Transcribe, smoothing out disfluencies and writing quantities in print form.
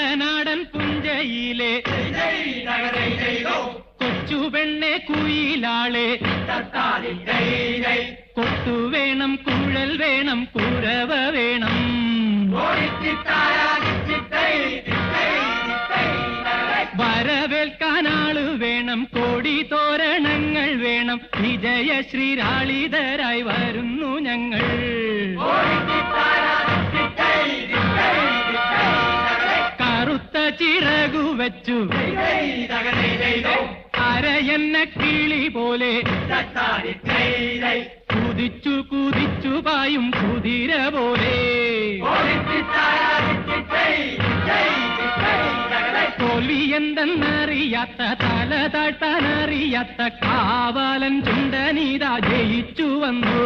കുട്ടനാടൻ പുഞ്ചയിലെ കൊച്ചുപെണ്ണെ കുയിലാളെ കൊട്ടു വേണം കുഴൽ വേണം കുരവ വേണം വരവേൽക്കാനാള് വേണം കോടി തോരണങ്ങൾ വേണം വിജയശ്രീരാളിതരായി വരുന്നു ഞങ്ങൾ കറുത്ത ചിറകു വച്ചു അരയെന്ന കിളി പോലെ കുതിച്ചു കുതിച്ചു പായും കുതിര പോലെ തോൽവി എന്തെന്നറിയാത്ത തല താഴ്ത്താനറിയാത്ത കാവാലൻ ചുണ്ടനീതാ ജയിച്ചു വന്നു.